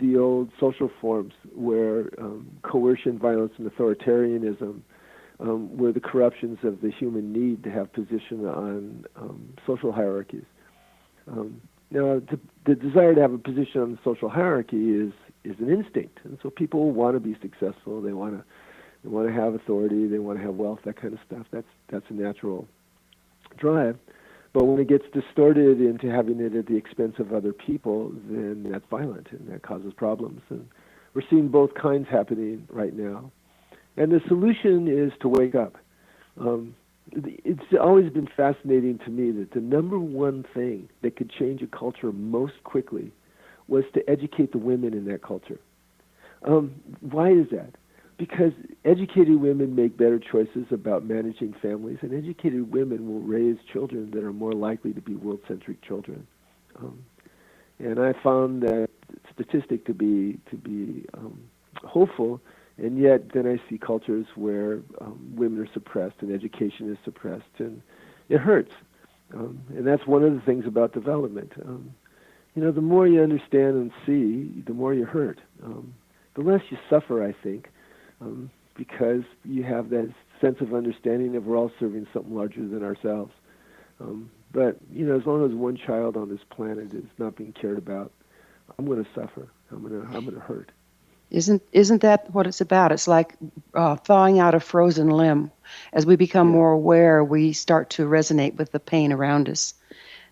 the old social forms where coercion, violence, and authoritarianism were the corruptions of the human need to have position on social hierarchies. Now, the desire to have a position on the social hierarchy is an instinct, and so people want to be successful. They want to have authority. They want to have wealth. That kind of stuff. That's a natural drive. But when it gets distorted into having it at the expense of other people, then that's violent, and that causes problems. And we're seeing both kinds happening right now. And the solution is to wake up. It's always been fascinating to me that the number one thing that could change a culture most quickly was to educate the women in that culture. Why is that? Because educated women make better choices about managing families, and educated women will raise children that are more likely to be world-centric children. And I found that statistic to be hopeful, and yet then I see cultures where women are suppressed and education is suppressed, and it hurts. And that's one of the things about development. The more you understand and see, the more you hurt. The less you suffer, I think, because you have that sense of understanding that we're all serving something larger than ourselves. But as long as one child on this planet is not being cared about, I'm going to suffer. I'm going to hurt. Isn't that what it's about? It's like thawing out a frozen limb. As we become more aware, we start to resonate with the pain around us.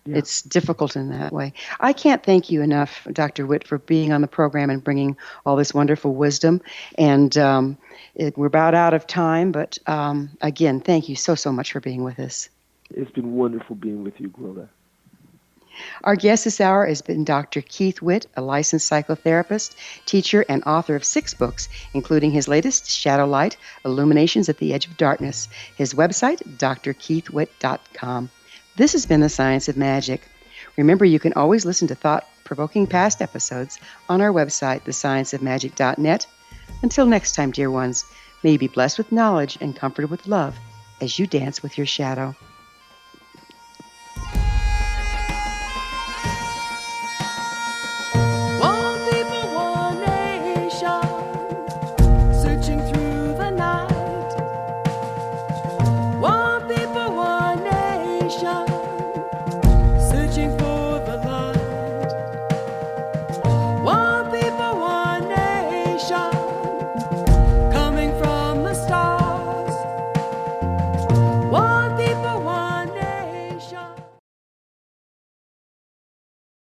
Yeah. It's difficult in that way. I can't thank you enough, Dr. Witt, for being on the program and bringing all this wonderful wisdom. And we're about out of time, but again, thank you so much for being with us. It's been wonderful being with you, Gwilda. Our guest this hour has been Dr. Keith Witt, a licensed psychotherapist, teacher, and author of 6 books, including his latest, Shadow Light, Illuminations at the Edge of Darkness. His website, drkeithwitt.com. This has been The Science of Magic. Remember, you can always listen to thought-provoking past episodes on our website, thescienceofmagic.net. Until next time, dear ones, may you be blessed with knowledge and comforted with love as you dance with your shadow.